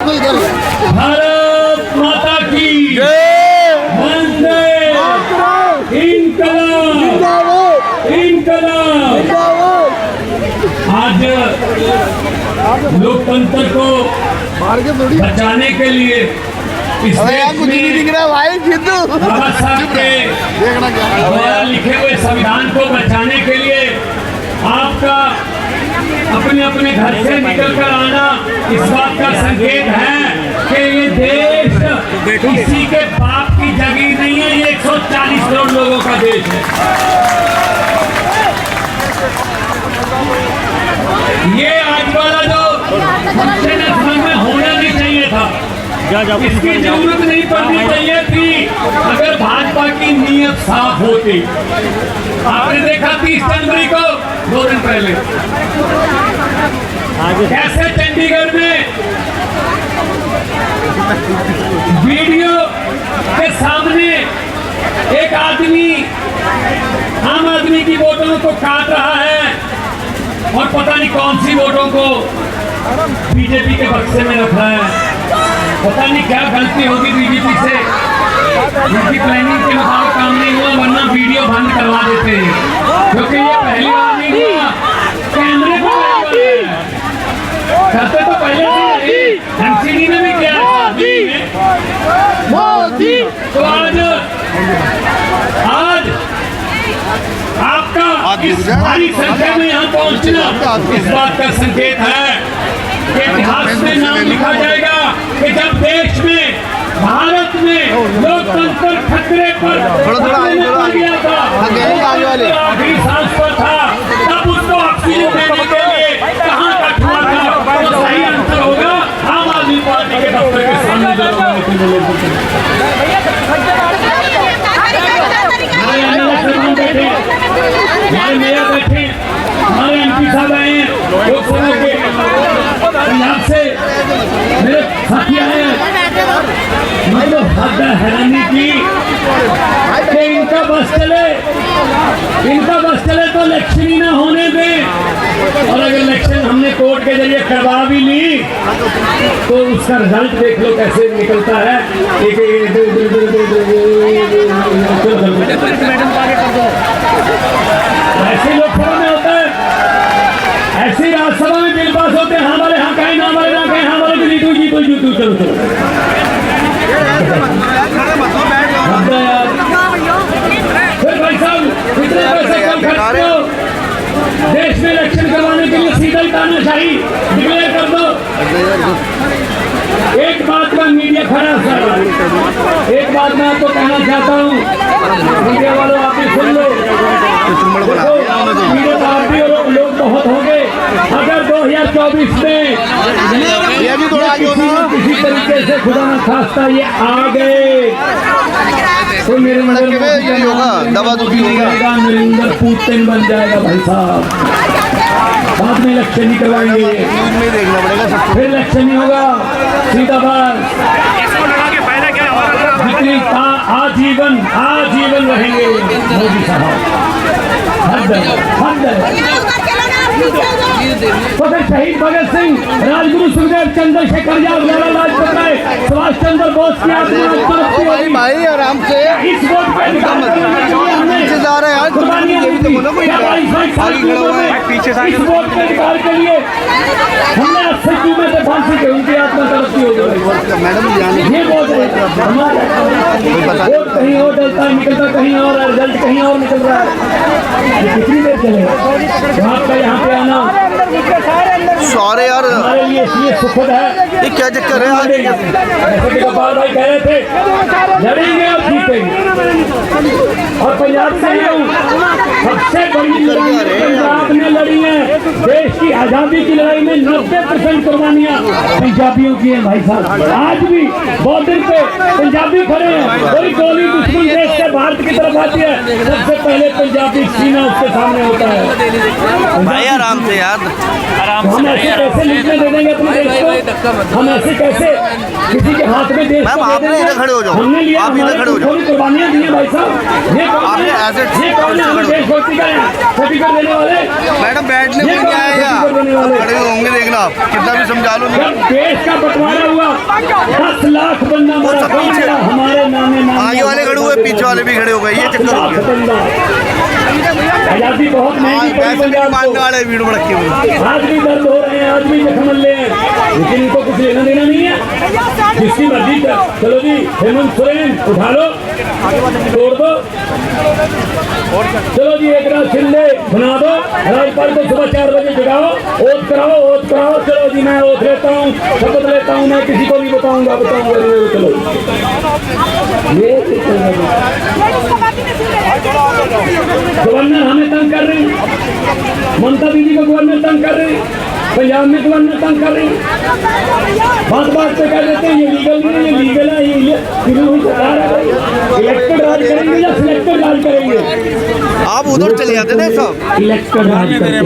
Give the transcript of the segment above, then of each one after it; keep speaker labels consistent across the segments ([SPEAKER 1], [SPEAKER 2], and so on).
[SPEAKER 1] भारत माता की वंदे इनकलाब इनकलाब। आज लोकतंत्र को बचाने के लिए इस देश में बाबा साहब के द्वारा लिखे हुए संविधान को बचाने के लिए आपका अपने अपने घर से निकल कर आना इस बात का संकेत है कि ये देश किसी के बाप की जगह नहीं है, ये 140 करोड़ लोगों का देश है। ये आज वाला जो फंक्शन में होना नहीं चाहिए था, इसकी जरूरत नहीं पड़नी चाहिए थी अगर भाजपा की नीयत साफ होती। आपने देखा 30 जनवरी को 2 दिन पहले कैसे चंडीगढ़ में वीडियो के सामने एक आदमी आम आदमी की वोटों को काट रहा है और पता नहीं कौन सी वोटों को बीजेपी के बक्से में रख रहा है। पता नहीं क्या गलती होगी बीजेपी से, जिनकी प्लानिंग के मुताबिक काम नहीं हुआ, वरना वीडियो बंद करवा देते हैं, क्योंकि ये पहली बार नहीं हुआ। कैमरे को करते तो पहले से एमसीडी में भी किया मोदी। तो आज आपका इस भारी संख्या में यहाँ पहुँचना इस बात का संकेत है कि इतिहास में नाम लिखा जाएगा कि जब देश में भारत में लोकतंत्र खतरे पर गया था, आखिरी सांस पर था, तब उसको ऑक्सीजन देने के लिए कहाँ का हुआ था। तो सही आंसर होगा आम आदमी पार्टी के दफ्तर के सामने। हमारे मेयर बैठे, हमारे एमपी साहब आए हैं लोकसभा के पंजाब से, मेरे साथी आए हैं। मैं तो हद हैरानी की कि इनका बस चले तो इलेक्शन ही ना होने दें, और अगर इलेक्शन हमने कोर्ट के जरिए करवा भी ली तो उसका रिजल्ट देख लो कैसे निकलता है। ऐसे लोकसभा में होता है, ऐसी राज्यसभा में बिल पास होते हैं, हमारे यहाँ कहीं ना हमारे यहाँ कहीं हमारे जीतू चलो फिर भाई साहब कितने पैसे कम खर्चते हो देश में इलेक्शन करवाने के लिए? सीधा ही तानाशाही डिक्लेयर कर दो। एक बात का मीडिया खड़ा सर, एक बात मैं आपको कहना चाहता हूँ, मीडिया वालों आप भी सुन लो, मीडिया आप भी लोग बहुत होंगे। अगर 2024 में किसी तरीके से खुदा न खास्ता ये आ गए तो मेरे नरेंद्र पुतिन बन जाएगा भाई साहब। बाद में इलेक्शन नहीं करवाएंगे, फिर इलेक्शन नहीं होगा, सीधा बात आजीवन रहेंगे मोदी साहब। तो फिर शहीद भगत सिंह, राजगुरु सुखदेव, चंद्रशेखर आजाद, लाला लाजपत राय, सुभाष चंद्र बोस की भाई आराम से इस वोट पे जा रहे हैं इस वोट के अधिकार के लिए हमने 80 में से फांसी के उनकी आत्मा तरक्की हो गई। मैडम ये बोल रहे वोट कहीं और डलता है, निकलता कहीं और, रिजल्ट कहीं और निकल रहा है। कितनी देर चलेगा आपका यहाँ पे आना?
[SPEAKER 2] सारे यार
[SPEAKER 1] हमारे लिए इसलिए सुखद है।
[SPEAKER 2] ये क्या चक्कर है?
[SPEAKER 1] जैसे कि गोपाल भाई कह रहे थे लड़ेंगे और जीतेंगे, और पंजाब से सबसे बड़ी लड़ाई पंजाब ने लड़ी है। देश की आजादी की लड़ाई में 90% कुर्बानियां पंजाबियों की हैं भाई साहब। आज भी बॉर्डर पे पंजाबी खड़े हैं, कोई गोली दुश्मन देश से भारत की तरफ आती है, सबसे पहले पंजाबी सीना उसके सामने होता है।
[SPEAKER 2] भाई आराम से यार,
[SPEAKER 1] हम ऐसे पैसे लिखने दे देंगे अपने देश को हम ऐसे कैसे किसी के हाथ में देश
[SPEAKER 2] मैम,
[SPEAKER 1] को दे
[SPEAKER 2] आप
[SPEAKER 1] देंगे?
[SPEAKER 2] इधर खड़े हो जाओ।
[SPEAKER 1] हमने लिया,
[SPEAKER 2] आप इधर
[SPEAKER 1] हमारे
[SPEAKER 2] खड़े हो जाओ।
[SPEAKER 1] थोड़ी कुर्बानियां दी हैं भाई साहब। ये कौन
[SPEAKER 2] आपने
[SPEAKER 1] है?
[SPEAKER 2] ऐसे
[SPEAKER 1] ये कौन है हमें
[SPEAKER 2] खड़े हो।
[SPEAKER 1] देशभक्ति का सर्टिफिकेट देने वाले?
[SPEAKER 2] मैडम बैठने
[SPEAKER 1] ये
[SPEAKER 2] कोई
[SPEAKER 1] कौन
[SPEAKER 2] नहीं
[SPEAKER 1] है
[SPEAKER 2] आया
[SPEAKER 1] सर्टिफिकेट देने
[SPEAKER 2] यहाँ,
[SPEAKER 1] वाले?
[SPEAKER 2] खड़े होंगे देखना आप, कितना भी समझा लो नहीं।
[SPEAKER 1] जब देश का बंटवारा हुआ 10 लाख बंदा मरा,
[SPEAKER 2] सब
[SPEAKER 1] कौन
[SPEAKER 2] पीछे।
[SPEAKER 1] मरा? हमारे नामे नाम
[SPEAKER 2] आगे वाले खड़े हुए, पीछे वाले भी खड़े हो गए, ये चक्कर हो गया।
[SPEAKER 1] आजादी बहुत महंगी पड़ी
[SPEAKER 2] वैसे भी
[SPEAKER 1] पंजाब
[SPEAKER 2] मानने
[SPEAKER 1] को।
[SPEAKER 2] वाले भीड़ भड़के हुए।
[SPEAKER 1] आज भी दर्द हो रहे हैं, आज भी जख्म ले हैं, लेकिन इनको कुछ लेना देना नहीं है। जिसकी मर्जी कर, चलो जी हेमंत सोरेन उठा लो, तोड़ दो, चलो जी एकनाथ शिंदे बना दो, राज्यपाल को सुबह 4 बजे जगाओ, ओथ कराओ, चलो जी मैं ओथ लेता हूँ, शपथ लेता हूँ, मैं किसी को नहीं बताऊंगा, चलो गवर्नर हमें तंग कर रहे हैं, ममता दीदी को गवर्नर तंग कर रहे हैं, पंजाब में गवर्नर तंग कर रहे हैं, बात पे कह देते हैं ये लीगल नहीं है, ये लीगल है, ये सरकार है। इलेक्टेड राज करेंगे या सिलेक्टेड राज करेंगे?
[SPEAKER 2] आप उधर चले जाते ना सब।
[SPEAKER 1] इलेक्टेड राज करते हैं।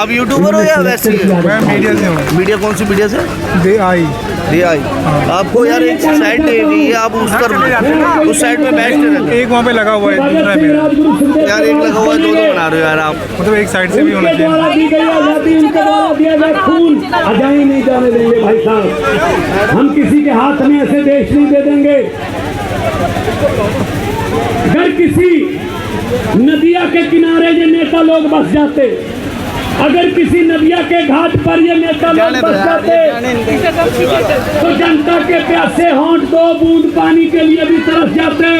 [SPEAKER 2] आप यूट्यूबर हो या वैसे ही?
[SPEAKER 3] मैं मीडिया से हूँ।
[SPEAKER 2] मीडिया कौन सी मीडिया से?
[SPEAKER 3] दे आई
[SPEAKER 2] आपको यार एक साइड नहीं हुई है, आप उस साइड में बैठते रहते
[SPEAKER 3] एक वहाँ पे लगा हुआ है, दूसरा है मेरा।
[SPEAKER 2] हो। यार एक लगा हुआ है, दो बना रहे हो यार आप।
[SPEAKER 3] मतलब एक साइड से भी होना
[SPEAKER 1] उनके द्वारा
[SPEAKER 3] चाहिए।
[SPEAKER 1] दी गई आजादी, उनके द्वारा दिया गया खून अजाई नहीं जाने देंगे भाई साहब। हम किसी के हाथ में ऐसे देश नहीं दे देंगे। अगर किसी नदिया के किनारे ये नेता लोग बस जाते, अगर किसी नदिया के घाट पर ये नेता लोग बस जाते, तो जनता के प्यासे होंठ 2 बूंद पानी के लिए भी तरस जाते।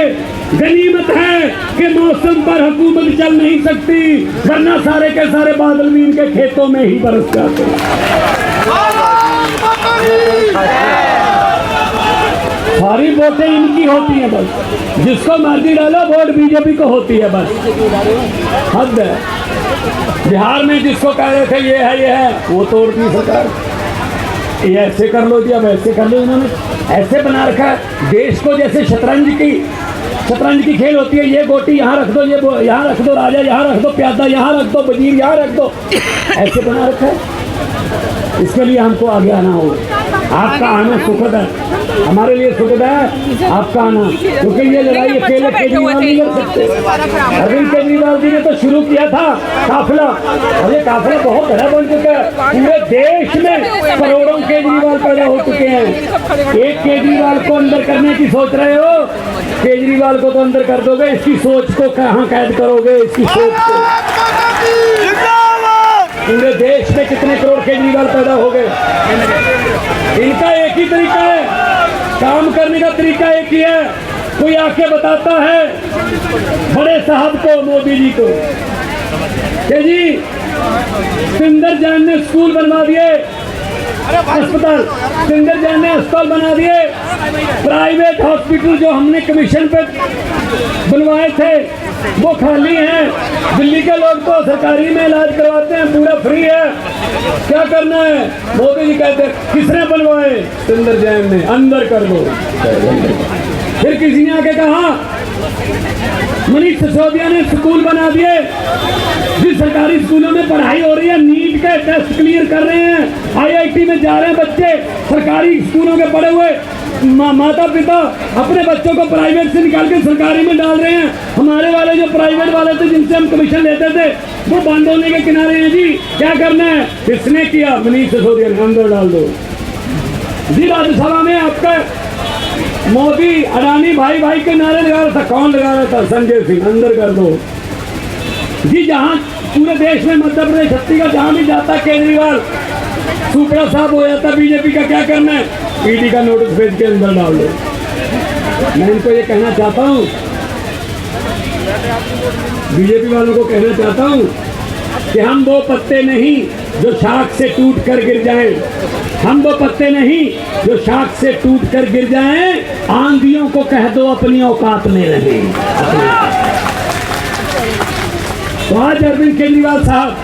[SPEAKER 1] गनीमत है कि मौसम पर हुकूमत चल नहीं सकती, वरना सारे के सारे बादल भी इनके खेतों में ही बरस जाते। सारी वोटें इनकी होती हैं, बस जिसको मर्जी डालो वोट बीजेपी को होती है, बस हद है। बिहार में जिसको कह रहे थे ये है वो तोड़ दी सरकार, ये ऐसे कर लो जी, अब ऐसे कर लो। इन्होंने ऐसे बना रखा है देश को जैसे शतरंज की खेल होती है। ये गोटी यहाँ रख दो, ये यहाँ रख दो, राजा यहाँ रख दो, प्यादा यहाँ रख दो, वजीर यहाँ रख दो, ऐसे बना रखा है। इसके लिए हमको आगे आना होगा। आपका आना सुखद है, हमारे लिए सुखद है आपका आना, क्योंकि ये लड़ाई अकेले केजरीवाल नहीं लड़ सकते। अरविंद केजरीवाल जी ने तो शुरू किया था काफिला, और ये काफिला बहुत बड़ा बन चुका है। पूरे देश में करोड़ों केजरीवाल पैदा हो चुके हैं। एक केजरीवाल को अंदर करने की सोच रहे हो, केजरीवाल को तो अंदर कर दोगे, इसकी सोच को कहाँ कैद करोगे? इसकी सोच को पूरे देश में कितने करोड़ केजरीवाल पैदा हो गए। इनका एक ही तरीका है, काम करने का तरीका एक ही है। कोई आके बताता है बड़े साहब को, मोदी जी को, कि जी सुंदर जैन ने स्कूल बनवा दिए, अस्पताल, सुंदर जैन ने अस्पताल बना दिए, प्राइवेट हॉस्पिटल जो हमने कमीशन पे बनवाए थे वो खाली हैं। दिल्ली के लोग तो सरकारी में इलाज करवाते हैं, पूरा फ्री है, क्या करना है? मोदी जी कहते हैं किसने बनवाए? सुंदर जैन ने, अंदर कर दो। फिर किसी ने आके कहा मनीष सिसोदिया ने स्कूल बना दिए, जिस सरकारी स्कूलों में पढ़ाई हो रही है, नीट के टेस्ट क्लियर कर रहे हैं, IIT में जा रहे हैं बच्चे, सरकारी स्कूलों के पढ़े हुए माता पिता अपने बच्चों को प्राइवेट से निकाल के सरकारी में डाल रहे हैं। हमारे वाले जो प्राइवेट वाले थे जिनसे हम कमीशन लेते थे वो बंद होने के किनारे हैं जी। क्या करना है? किसने किया? मनीष सिसोदिया ने, अंदर डाल दो जी। राज्यसभा में आपका मोदी अडानी भाई के नारे लगा रहा था, कौन लगा रहा था? संजय सिंह, अंदर कर दो जी। जहाँ पूरे देश में मध्य प्रदेश छत्तीसगढ़ जहाँ भी जाता केजरीवाल सुपड़ा साहब हो जाता बीजेपी का, क्या करना है? ईडी का नोटिस भेज के अंदर डाल दो। मैं इनको ये कहना चाहता हूँ, बीजेपी वालों को कहना चाहता हूँ कि हम वो पत्ते नहीं जो शाख से टूट कर गिर जाएं, हम वो पत्ते नहीं जो शाख से टूट कर गिर जाएं। आंधियों को कह दो अपनी औकात में रहें। तो आज अरविंद केजरीवाल साहब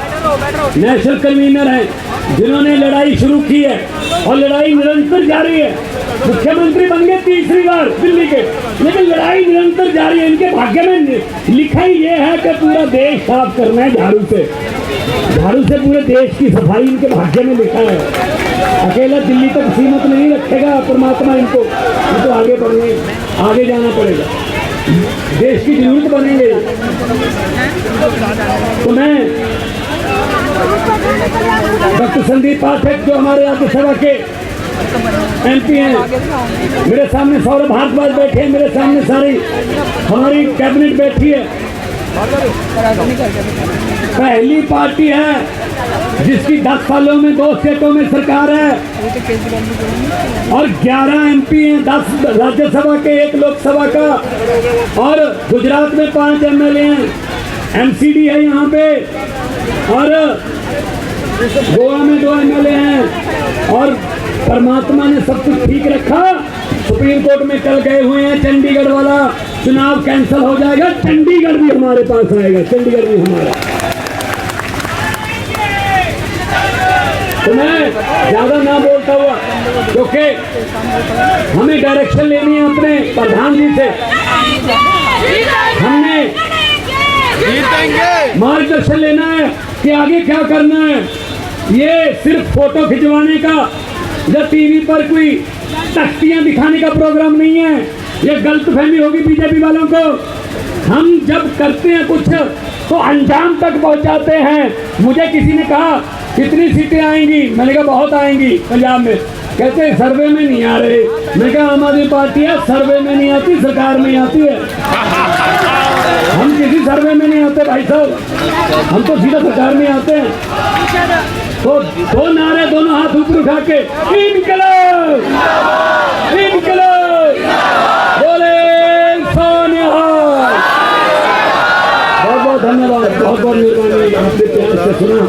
[SPEAKER 1] नेशनल कन्वीनर हैं, जिन्होंने लड़ाई शुरू की है और लड़ाई निरंतर जारी है। मुख्यमंत्री बन गए 3री बार दिल्ली के, लेकिन लड़ाई निरंतर जारी है। इनके भाग्य में लिखा ही ये है कि पूरा देश साफ करना है झाड़ू से। झाड़ू से पूरे देश की सफाई इनके भाग्य में लिखा है। अकेला दिल्ली तक सीमित नहीं रखेगा परमात्मा इनको, तो आगे बढ़ने, आगे जाना पड़ेगा, देश की जरूरत बनेंगे। तो मैं डॉक्टर संदीप पाठक जो हमारे राज्यसभा के MP हैं, मेरे सामने सौरभ भारद्वाज बैठे हैं, मेरे सामने सारी हमारी कैबिनेट बैठी है। पहली पार्टी है जिसकी 10 सालों में 2 स्टेटों में सरकार है और 11 MP हैं, 10 राज्यसभा के, 1 लोकसभा का, और गुजरात में 5 MLA हैं, MCD है यहाँ पे, और गोवा में 2 MLA हैं। और परमात्मा ने सब कुछ ठीक रखा। सुप्रीम कोर्ट में कल गए हुए हैं, चंडीगढ़ वाला चुनाव कैंसिल हो जाएगा, चंडीगढ़ भी हमारे पास आएगा, चंडीगढ़ भी हमारा। तो मैं ज्यादा ना बोलता हुआ, क्योंकि हमें डायरेक्शन लेनी है अपने प्रधान जी से, हमने मार्गदर्शन लेना है कि आगे क्या करना है। ये सिर्फ फोटो खिंचवाने का या टीवी पर कोई तख्तियां दिखाने का प्रोग्राम नहीं है। ये गलतफहमी होगी बीजेपी वालों को। हम जब करते हैं कुछ तो अंजाम तक पहुंचाते हैं। मुझे किसी ने कहा कितनी सीटें आएंगी, मैंने कहा बहुत आएंगी पंजाब में। कहते सर्वे में नहीं आ रहे। मैं कहा आम आदमी पार्टी है, सर्वे में नहीं आती, सरकार में आती है। हम किसी सर्वे में नहीं आते भाई साहब, हम तो सीधा सरकार में आते हैं। तो 2 नारे, दोनों हाथ ऊपर उठा के, इनकलाब इनकलाब बोले सोनिहाल। बहुत बहुत धन्यवाद, बहुत बहुत मेहरबानी, आपने प्यार से सुना।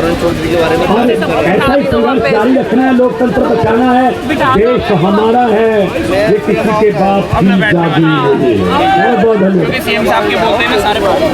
[SPEAKER 1] और ऐसा ही संघर्ष जारी रखना है, लोकतंत्र बचाना है, देश हमारा है, ये किसी के बाप की जागी है। बहुत बहुत धन्यवाद।